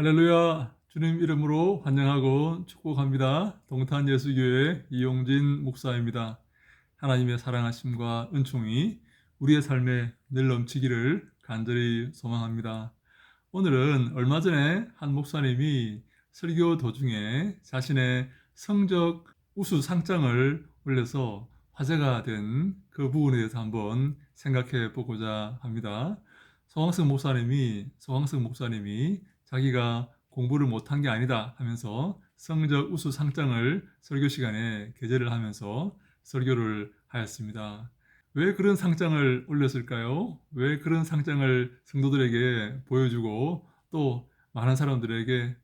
할렐루야. 주님 이름으로 환영하고 축복합니다. 동탄 예수교회 이용진 목사입니다. 하나님의 사랑하심과 은총이 우리의 삶에 늘 넘치기를 간절히 소망합니다. 오늘은 얼마 전에 한 목사님이 설교 도중에 자신의 성적 우수 상장을 올려서 화제가 된 그 부분에 대해서 한번 생각해 보고자 합니다. 소황성 목사님이 자기가 공부를 못한 게 아니다 하면서 성적 우수 상장을 설교 시간에 게재를 하면서 설교를 하였습니다. 왜 그런 상장을 올렸을까요? 왜 그런 상장을 성도들에게 보여주고 또 많은 사람들에게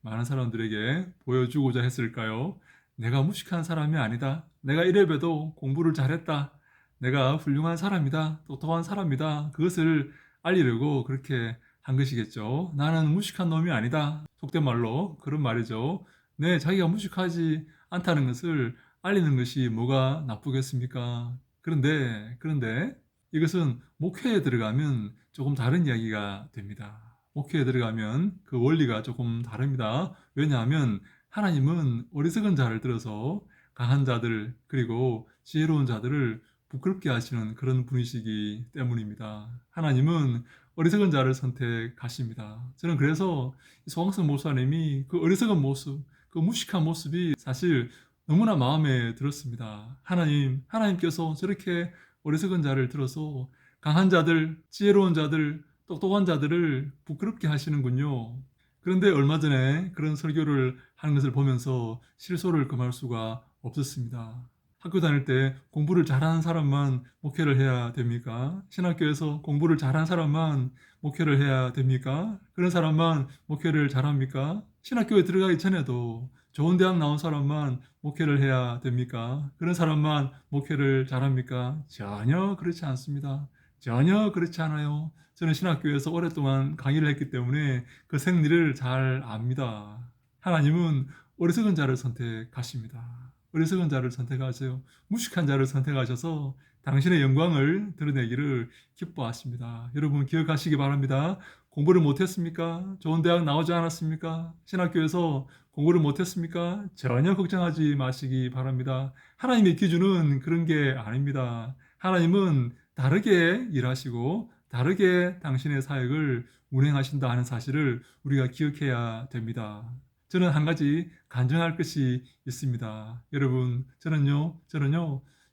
보여주고자 했을까요? 내가 무식한 사람이 아니다. 내가 이래봬도 공부를 잘했다. 내가 훌륭한 사람이다. 똑똑한 사람이다. 그것을 알리려고 그렇게 한 것이겠죠. 나는 무식한 놈이 아니다. 속된 말로 그런 말이죠. 네, 자기가 무식하지 않다는 것을 알리는 것이 뭐가 나쁘겠습니까? 그런데 이것은 목회에 들어가면 조금 다른 이야기가 됩니다. 목회에 들어가면 그 원리가 조금 다릅니다. 왜냐하면 하나님은 어리석은 자를 들어서 강한 자들 그리고 지혜로운 자들을 부끄럽게 하시는 그런 분이시기 때문입니다. 하나님은 어리석은 자를 선택하십니다. 저는 그래서 소강성 목사님이 그 어리석은 모습, 그 무식한 모습이 사실 너무나 마음에 들었습니다. 하나님께서 저렇게 어리석은 자를 들어서 강한 자들, 지혜로운 자들, 똑똑한 자들을 부끄럽게 하시는군요. 그런데 얼마 전에 그런 설교를 하는 것을 보면서 실소를 금할 수가 없었습니다. 학교 다닐 때 공부를 잘하는 사람만 목회를 해야 됩니까? 신학교에서 공부를 잘하는 사람만 목회를 해야 됩니까? 그런 사람만 목회를 잘합니까? 신학교에 들어가기 전에도 좋은 대학 나온 사람만 목회를 해야 됩니까? 그런 사람만 목회를 잘합니까? 전혀 그렇지 않습니다. 전혀 그렇지 않아요. 저는 신학교에서 오랫동안 강의를 했기 때문에 그 생리를 잘 압니다. 하나님은 어리석은 자를 선택하십니다. 어리석은 자를 선택하세요. 무식한 자를 선택하셔서 당신의 영광을 드러내기를 기뻐하십니다. 여러분 기억하시기 바랍니다. 공부를 못했습니까? 좋은 대학 나오지 않았습니까? 신학교에서 공부를 못했습니까? 전혀 걱정하지 마시기 바랍니다. 하나님의 기준은 그런 게 아닙니다. 하나님은 다르게 일하시고 다르게 당신의 사역을 운행하신다 하는 사실을 우리가 기억해야 됩니다. 저는 한 가지 간증할 것이 있습니다. 여러분, 저는요,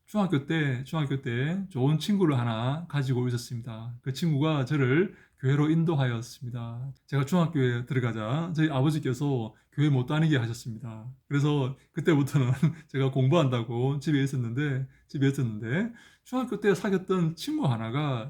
중학교 때 좋은 친구를 하나 가지고 있었습니다. 그 친구가 저를 교회로 인도하였습니다. 제가 중학교에 들어가자 저희 아버지께서 교회 못 다니게 하셨습니다. 그래서 그때부터는 제가 공부한다고 집에 있었는데 중학교 때 사귀었던 친구 하나가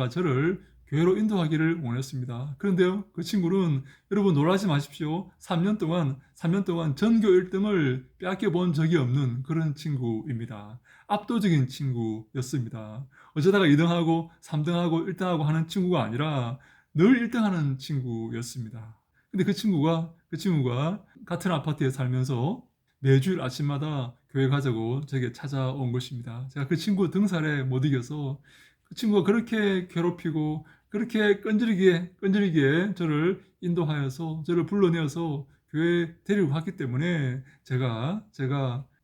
저를 교회로 인도하기를 원했습니다. 그런데요, 그 친구는 여러분 놀라지 마십시오. 3년 동안 전교 1등을 빼앗겨 본 적이 없는 그런 친구입니다. 압도적인 친구였습니다. 어쩌다가 2등하고 3등하고 1등하고 하는 친구가 아니라 늘 1등하는 친구였습니다. 근데 그 친구가 같은 아파트에 살면서 매주일 아침마다 교회 가자고 제게 찾아온 것입니다. 제가 그 친구 등살에 못 이겨서 그 친구가 그렇게 괴롭히고 그렇게 끈질기게 저를 인도하여서 저를 불러내어서 교회에 데리고 갔기 때문에 제가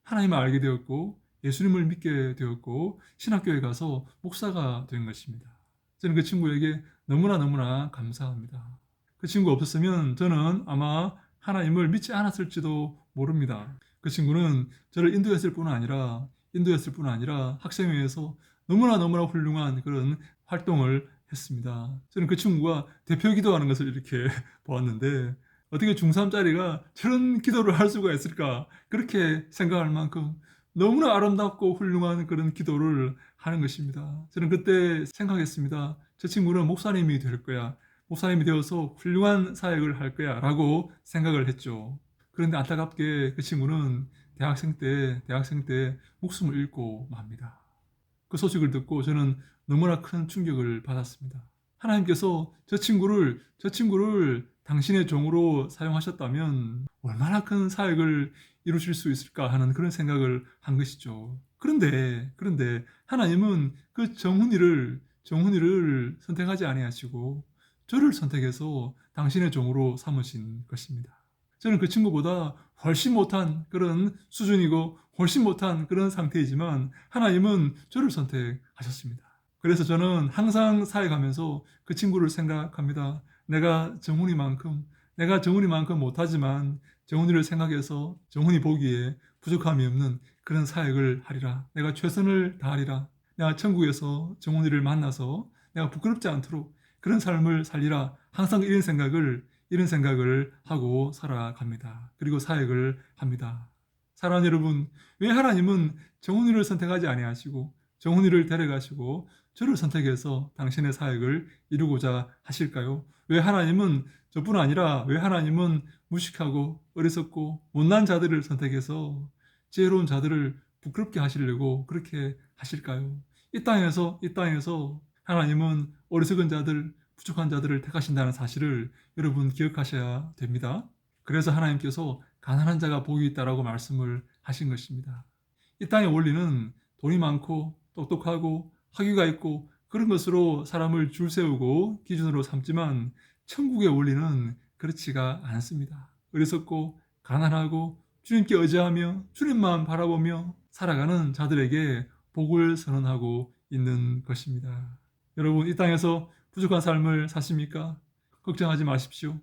하나님을 알게 되었고 예수님을 믿게 되었고 신학교에 가서 목사가 된 것입니다. 저는 그 친구에게 너무나 감사합니다. 그 친구 없었으면 저는 아마 하나님을 믿지 않았을지도 모릅니다. 그 친구는 저를 인도했을 뿐 아니라 학생회에서 너무나 훌륭한 그런 활동을 했습니다. 저는 그 친구가 대표 기도하는 것을 이렇게 보았는데 어떻게 중3짜리가 저런 기도를 할 수가 있을까 그렇게 생각할 만큼 너무나 아름답고 훌륭한 그런 기도를 하는 것입니다. 저는 그때 생각했습니다. 저 친구는 목사님이 될 거야. 목사님이 되어서 훌륭한 사역을 할 거야 라고 생각을 했죠. 그런데 안타깝게 그 친구는 대학생 때 목숨을 잃고 맙니다. 그 소식을 듣고 저는 너무나 큰 충격을 받았습니다. 하나님께서 저 친구를 당신의 종으로 사용하셨다면 얼마나 큰 사역을 이루실 수 있을까 하는 그런 생각을 한 것이죠. 그런데 하나님은 그 정훈이를 선택하지 아니하시고 저를 선택해서 당신의 종으로 삼으신 것입니다. 저는 그 친구보다 훨씬 못한 그런 수준이고 훨씬 못한 그런 상태이지만 하나님은 저를 선택하셨습니다. 그래서 저는 항상 사역하면서 그 친구를 생각합니다. 내가 정훈이만큼 못하지만 정훈이를 생각해서 정훈이 보기에 부족함이 없는 그런 사역을 하리라. 내가 최선을 다하리라. 내가 천국에서 정훈이를 만나서 내가 부끄럽지 않도록 그런 삶을 살리라. 항상 이런 생각을 하고 살아갑니다. 그리고 사역을 합니다. 사랑하는 여러분, 왜 하나님은 정훈이를 선택하지 아니하시고 정훈이를 데려가시고 저를 선택해서 당신의 사역을 이루고자 하실까요? 왜 하나님은 저뿐 아니라 왜 하나님은 무식하고 어리석고 못난 자들을 선택해서 지혜로운 자들을 부끄럽게 하시려고 그렇게 하실까요? 이 땅에서 하나님은 어리석은 자들, 부족한 자들을 택하신다는 사실을 여러분 기억하셔야 됩니다. 그래서 하나님께서 가난한 자가 복이 있다라고 말씀을 하신 것입니다. 이 땅의 원리는 돈이 많고 똑똑하고 학위가 있고 그런 것으로 사람을 줄 세우고 기준으로 삼지만 천국의 원리는 그렇지가 않습니다. 어리석고 가난하고 주님께 의지하며 주님만 바라보며 살아가는 자들에게 복을 선언하고 있는 것입니다. 여러분, 이 땅에서 부족한 삶을 사십니까? 걱정하지 마십시오.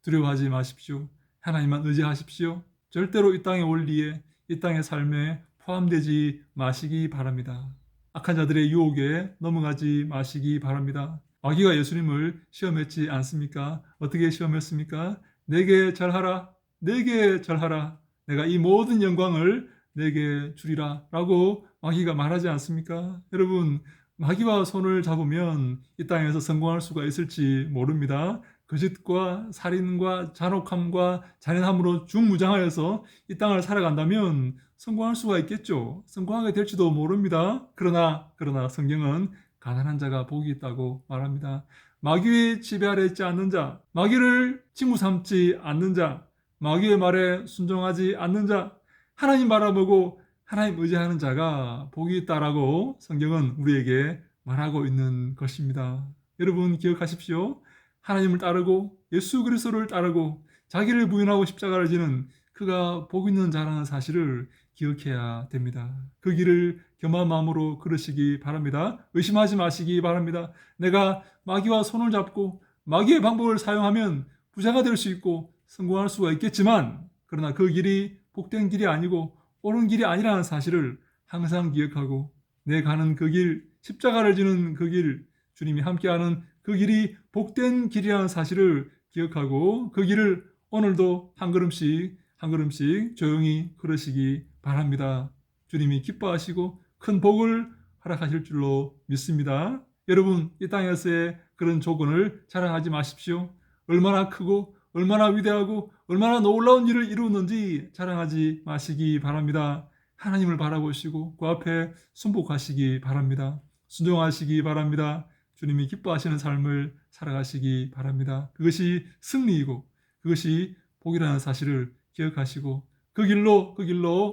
두려워하지 마십시오. 하나님만 의지하십시오. 절대로 이 땅의 원리에, 이 땅의 삶에 포함되지 마시기 바랍니다. 악한 자들의 유혹에 넘어가지 마시기 바랍니다. 마귀가 예수님을 시험했지 않습니까? 어떻게 시험했습니까? 내게 절하라. 내게 절하라. 내가 이 모든 영광을 내게 주리라 라고 마귀가 말하지 않습니까? 여러분, 마귀와 손을 잡으면 이 땅에서 성공할 수가 있을지 모릅니다. 거짓과 살인과 잔혹함과 잔인함으로 중무장하여서 이 땅을 살아간다면 성공할 수가 있겠죠. 성공하게 될지도 모릅니다. 그러나 성경은 가난한 자가 복이 있다고 말합니다. 마귀의 지배 아래 있지 않는 자, 마귀를 친구 삼지 않는 자, 마귀의 말에 순종하지 않는 자, 하나님 바라보고 하나님 의지하는 자가 복이 있다라고 성경은 우리에게 말하고 있는 것입니다. 여러분 기억하십시오. 하나님을 따르고 예수 그리스도를 따르고 자기를 부인하고 십자가를 지는 그가 복 있는 자라는 사실을 기억해야 됩니다. 그 길을 겸한 마음으로 걸으시기 바랍니다. 의심하지 마시기 바랍니다. 내가 마귀와 손을 잡고 마귀의 방법을 사용하면 부자가 될 수 있고 성공할 수가 있겠지만 그러나 그 길이 복된 길이 아니고 옳은 길이 아니라는 사실을 항상 기억하고 내 가는 그 길, 십자가를 지는 그 길, 주님이 함께하는 그 길이 복된 길이라는 사실을 기억하고 그 길을 오늘도 한 걸음씩 조용히 걸으시기 바랍니다. 주님이 기뻐하시고 큰 복을 허락하실 줄로 믿습니다. 여러분, 이 땅에서의 그런 조건을 자랑하지 마십시오. 얼마나 크고 얼마나 위대하고 얼마나 놀라운 일을 이루었는지 자랑하지 마시기 바랍니다. 하나님을 바라보시고 그 앞에 순복하시기 바랍니다. 순종하시기 바랍니다. 주님이 기뻐하시는 삶을 살아가시기 바랍니다. 그것이 승리이고 그것이 복이라는 사실을 기억하시고 그 길로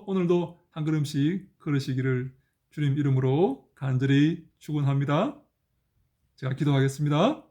오늘도 한 걸음씩 걸으시기를 주님 이름으로 간절히 축원합니다. 제가 기도하겠습니다.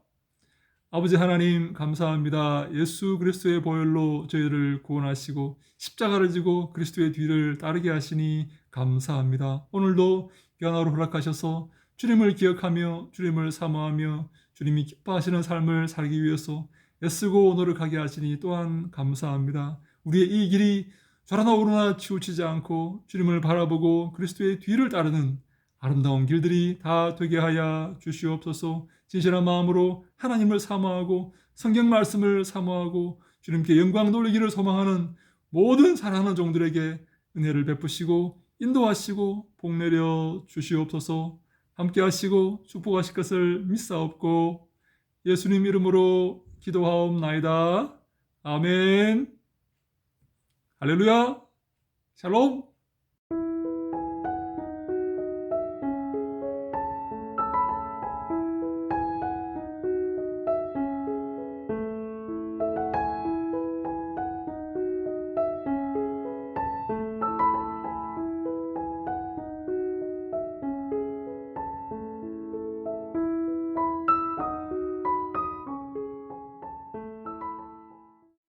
아버지 하나님 감사합니다. 예수 그리스도의 보혈로 저희를 구원하시고 십자가를 지고 그리스도의 뒤를 따르게 하시니 감사합니다. 오늘도 귀한 하루 허락하셔서 주님을 기억하며 주님을 사모하며 주님이 기뻐하시는 삶을 살기 위해서 애쓰고 노력하게 하시니 또한 감사합니다. 우리의 이 길이 좌라나 우러나 치우치지 않고 주님을 바라보고 그리스도의 뒤를 따르는 아름다운 길들이 다 되게 하여 주시옵소서. 진실한 마음으로 하나님을 사모하고 성경 말씀을 사모하고 주님께 영광 돌리기를 소망하는 모든 사랑하는 종들에게 은혜를 베푸시고 인도하시고 복내려 주시옵소서. 함께 하시고 축복하실 것을 믿사옵고 예수님 이름으로 기도하옵나이다. 아멘. 할렐루야. 샬롬.